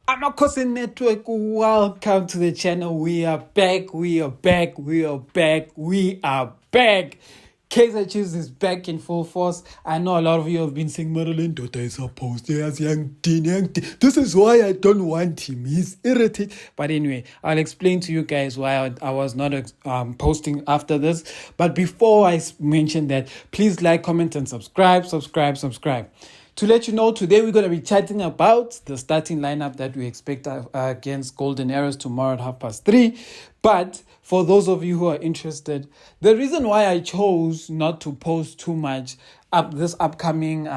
Amakhosi Network, welcome to the channel. We are back, we are back, we are back, we are back. Kaizer Chiefs is back in full force. I know a lot of you have been saying, Marilyn Dota is supposed to as young Dean. This is why I don't want him. He's irritated. But anyway, I'll explain to you guys why I was not posting after this. But before I mention that, please like, comment, and subscribe. To let you know, today we're going to be chatting about the starting lineup that we expect against Golden Arrows tomorrow at 3:30. But for those of you who are interested, the reason why I chose not to post too much this upcoming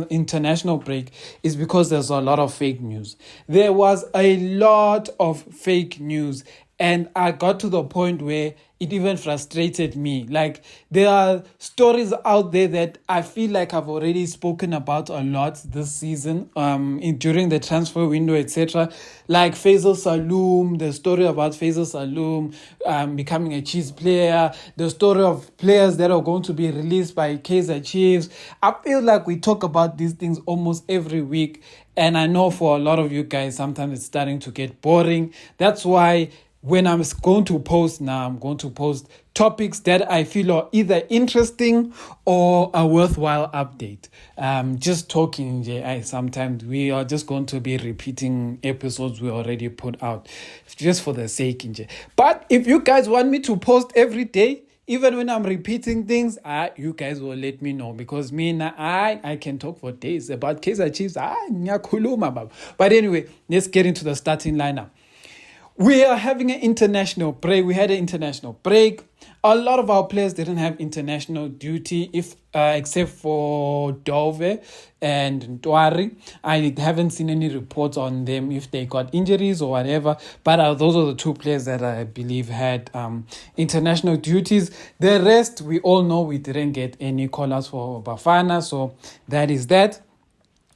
international break is because there's a lot of fake news. There was a lot of fake news, and I got to the point where it even frustrated me. Like, there are stories out there that I feel like I've already spoken about a lot this season, during the transfer window, etc. Like Faisal Saloom, the story about Faisal Saloom becoming a Chiefs player, the story of players that are going to be released by Kaizer Chiefs. I feel like we talk about these things almost every week, and I know for a lot of you guys, sometimes it's starting to get boring. That's why when I'm going to post now, I'm going to post topics that I feel are either interesting or a worthwhile update. Just talking, sometimes we are just going to be repeating episodes we already put out, just for the sake. But if you guys want me to post every day, even when I'm repeating things, you guys will let me know, because I can talk for days about Kaizer Chiefs. But anyway, let's get into the starting lineup. We are having an international break. We had an international break. A lot of our players didn't have international duty, except for Dove and Ntwari. I haven't seen any reports on them if they got injuries or whatever. But those are the two players that I believe had international duties. The rest, we all know we didn't get any call-outs for Bafana, so that is that.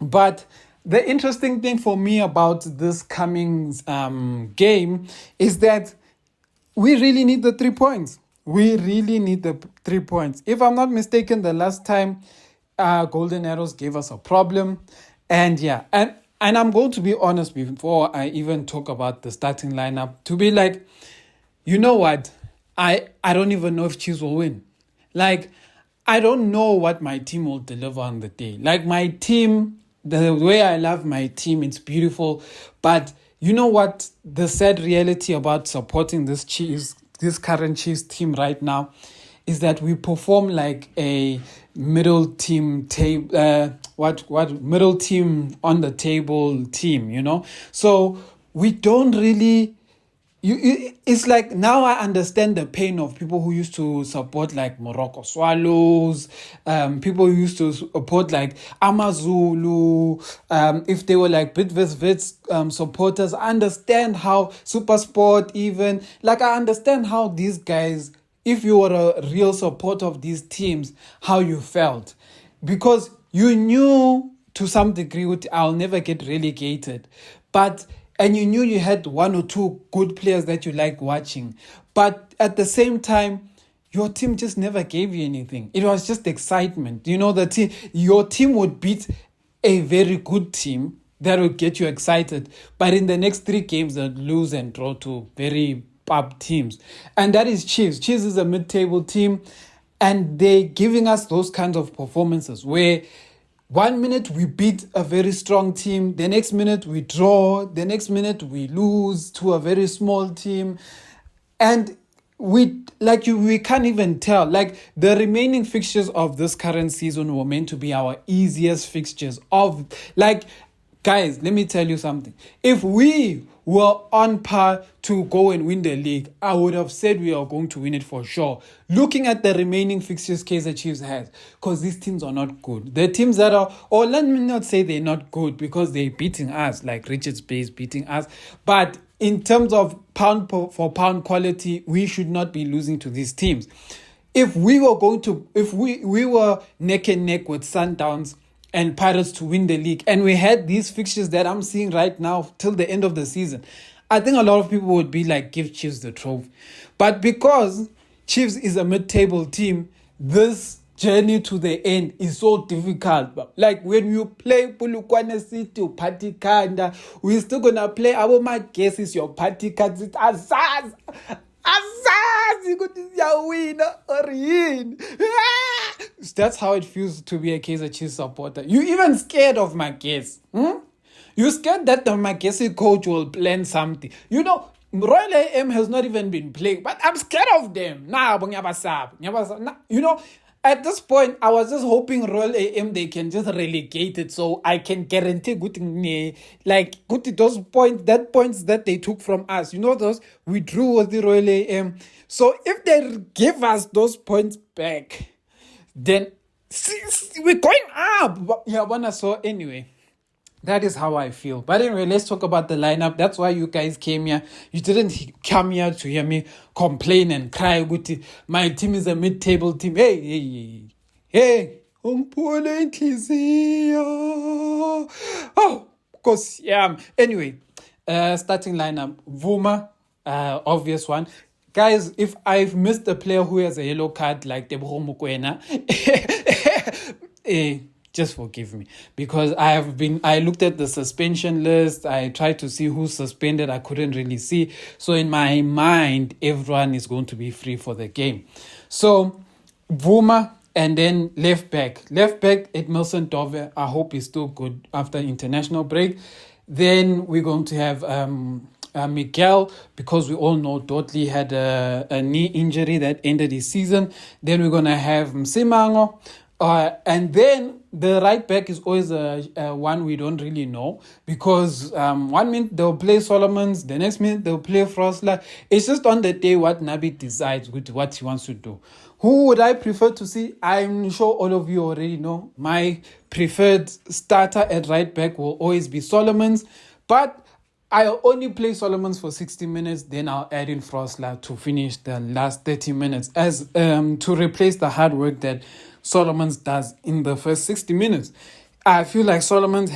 But the interesting thing for me about this coming game is that we really need the 3 points. We really need the 3 points. If I'm not mistaken, the last time Golden Arrows gave us a problem. And I'm going to be honest before I even talk about the starting lineup, to be like, you know what? I don't even know if Chiefs will win. Like, I don't know what my team will deliver on the day. Like, my team, the way I love my team, it's beautiful. But you know what? The sad reality about supporting this current Chiefs team right now is that we perform like a middle team middle team on the table team, So we don't really. It's like, now I understand the pain of people who used to support like Morocco Swallows, people who used to support like Amazulu, if they were like Bidvest supporters. I understand how Supersport even, like, I understand how these guys, if you were a real supporter of these teams, how you felt. Because you knew to some degree I'll never get relegated. And you knew you had one or two good players that you like watching. But at the same time, your team just never gave you anything. It was just excitement. Your team would beat a very good team that would get you excited. But in the next 3 games, they'd lose and draw to very pub teams. And that is Chiefs. Chiefs is a mid-table team. And they're giving us those kinds of performances where 1 minute we beat a very strong team, the next minute we draw, the next minute we lose to a very small team. And we can't even tell. Like, the remaining fixtures of this current season were meant to be our easiest fixtures guys, let me tell you something. If we were on par to go and win the league, I would have said we are going to win it for sure. Looking at the remaining fixtures Kaizer Chiefs has, because these teams are not good. The teams that are, or let me not say they're not good, because they're beating us, like Richards Bay is beating us. But in terms of pound for pound quality, we should not be losing to these teams. If we were neck and neck with Sundowns and Pirates to win the league, and we had these fixtures that I'm seeing right now till the end of the season, I think a lot of people would be like, give Chiefs the trophy. But because Chiefs is a mid-table team, this journey to the end is so difficult. Like when you play Polokwane City or Party Kanda, we're still gonna play. My guess is your Party Kanda. It's Azaz. Ukuthi siyawina or yini. That's how it feels to be a Kaizer Chiefs supporter. You even scared of my guess. You scared that the Amakhosi coach will plan something. Royal AM has not even been playing, but I'm scared of them. At this point, I was just hoping Royal AM they can just relegate it so I can guarantee those points that they took from us. Those we drew with the Royal AM. So if they give us those points back, then we're going up. So anyway. That is how I feel. But anyway, let's talk about the lineup. That's why you guys came here. You didn't come here to hear me complain and cry. My team is a mid-table team. Hey. Oh, of course, yeah. Anyway, starting lineup. Vuma, obvious one. Guys, if I've missed a player who has a yellow card like Tebogo Mokoena, just forgive me, because I looked at the suspension list. I tried to see who's suspended. I couldn't really see. So in my mind, everyone is going to be free for the game. So Vuma, and then left back, Edmilson Dove. I hope he's still good after international break. Then we're going to have Miguel, because we all know Dudley had a knee injury that ended his season. Then we're going to have Msimango. And then the right back is always one we don't really know, because 1 minute they'll play Solomons, the next minute they'll play Frosler. It's just on the day what Nabi decides with what he wants to do. Who would I prefer to see? I'm sure all of you already know. My preferred starter at right back will always be Solomons, but I'll only play Solomons for 60 minutes, then I'll add in Frosler to finish the last 30 minutes as to replace the hard work that Solomons does in the first 60 minutes. I feel like Solomons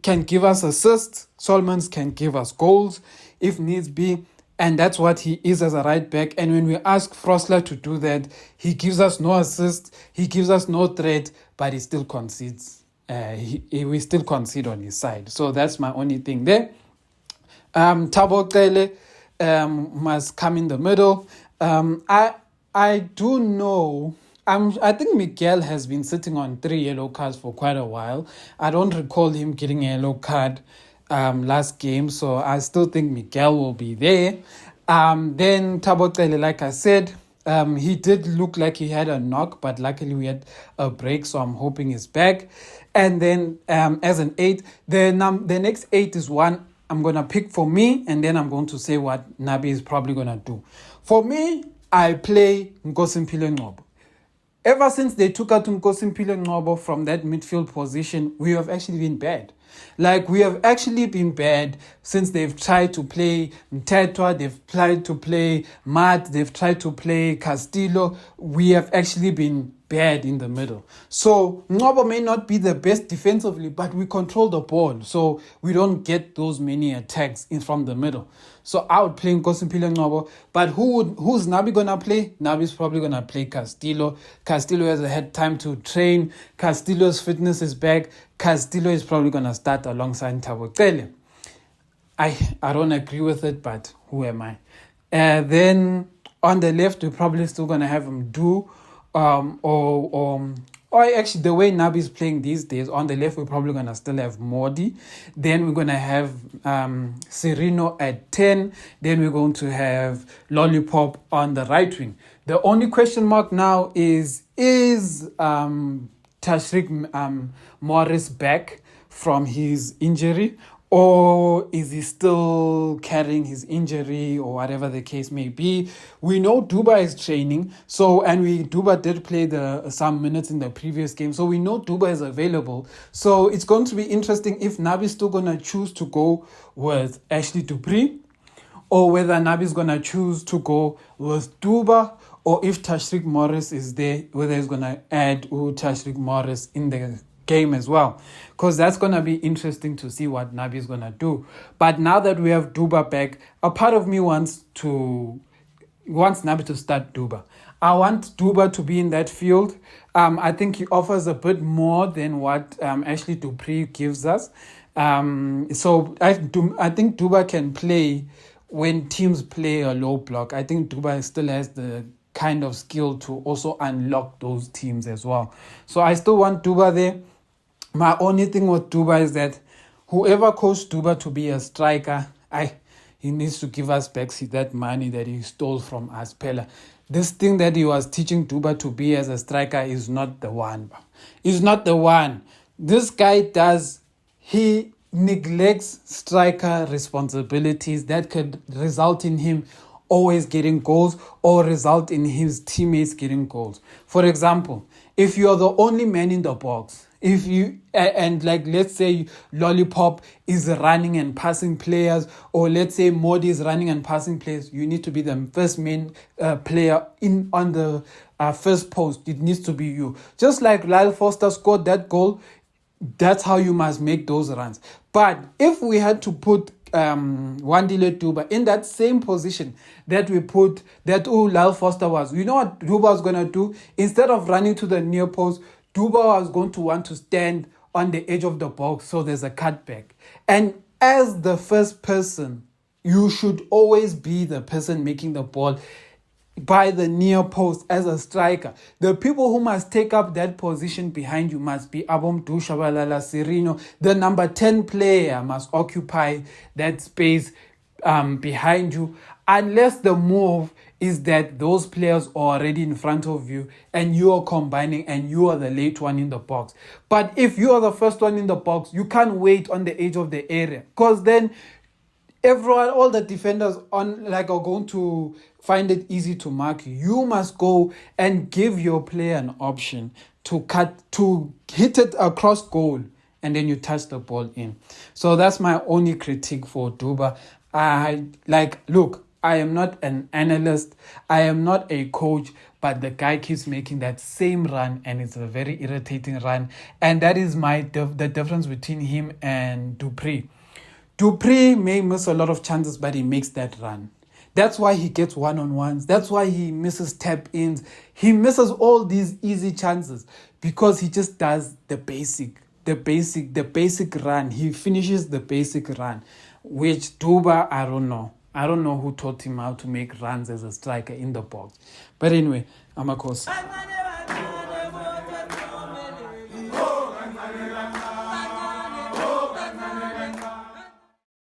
can give us assists. Solomons can give us goals if needs be. And that's what he is as a right back. And when we ask Frosler to do that, he gives us no assist. He gives us no threat, but he still concedes. We still concede on his side. So that's my only thing there. Thabo Cele must come in the middle. I do know... I think Miguel has been sitting on 3 yellow cards for quite a while. I don't recall him getting a yellow card last game, so I still think Miguel will be there. Then Thabo Cele, like I said, he did look like he had a knock, but luckily we had a break, so I'm hoping he's back. And then as an 8, the next 8 is one I'm going to pick for me, and then I'm going to say what Nabi is probably going to do. For me, I play Nkosimpilo Ngcobo. Ever since they took out Nkosimpilo Ngcobo from that midfield position, we have actually been bad. We have actually been bad since they've tried to play Mtetwa, they've tried to play Matt, they've tried to play Castillo. We have actually been bad in the middle. So Ngcobo may not be the best defensively, but we control the ball, so we don't get those many attacks in from the middle. So I would play Nkosimpilo Ngcobo, but who's Nabi gonna play? Nabi's probably gonna play Castillo. Castillo has had time to train. Castillo's fitness is back. Castillo is probably gonna start alongside Thabo Cele. I don't agree with it, but who am I? Then on the left, we're probably still gonna have him do or actually the way Nabi is playing these days, on the left we're probably going to still have Modi. Then we're going to have Serino at 10. Then we're going to have Lollipop on the right wing. The only question mark now is Tashreeq Morris back from his injury, or is he still carrying his injury, or whatever the case may be? We know Duba is training, Duba did play some minutes in the previous game, so we know Duba is available. So it's going to be interesting if Nabi's still going to choose to go with Ashley Dupree, or whether Nabi's going to choose to go with Duba, or if Tashreeq Morris is there, whether he's going to add Tashreeq Morris in the game as well, because that's going to be interesting to see what Nabi is going to do. But now that we have Duba back, a part of me wants Nabi to start Duba. I want Duba to be in that field. I think he offers a bit more than what Ashley Dupree gives us. So I think Duba can play when teams play a low block. I think Duba still has the kind of skill to also unlock those teams as well. So I still want Duba there. My only thing with Duba is that whoever coached Duba to be a striker, he needs to give us back that money that he stole from us, Pella. This thing that he was teaching Duba to be as a striker is not the one. It's not the one. This guy he neglects striker responsibilities that could result in him always getting goals or result in his teammates getting goals. For example, if you're the only man in the box, if you and like let's say Lollipop is running and passing players, or let's say Modi is running and passing players, you need to be the first main player in on the first post. It needs to be you. Just like Lyle Foster scored that goal, that's how you must make those runs. But if we had to put Wandile Duba in that same position that we put that Lyle Foster was, you know what Duba was gonna do? Instead of running to the near post, Duba was going to want to stand on the edge of the box, so there's a cutback. And as the first person, you should always be the person making the ball by the near post as a striker. The people who must take up that position behind you must be Abom Shabalala Sirino. The number 10 player must occupy that space behind you, unless the move is that those players are already in front of you and you are combining and you are the late one in the box. But if you are the first one in the box, you can't wait on the edge of the area, because then all the defenders are going to find it easy to mark you. You must go and give your player an option to hit it across goal, and then you touch the ball in. So that's my only critique for Duba. Look, I am not an analyst, I am not a coach, but the guy keeps making that same run, and it's a very irritating run. And that is the difference between him and Dupree. Dupree may miss a lot of chances, but he makes that run. That's why he gets one-on-ones. That's why he misses tap-ins. He misses all these easy chances because he just does the basic run. He finishes the basic run, which Duba, I don't know. I don't know who taught him how to make runs as a striker in the box. But anyway, Amakhosi.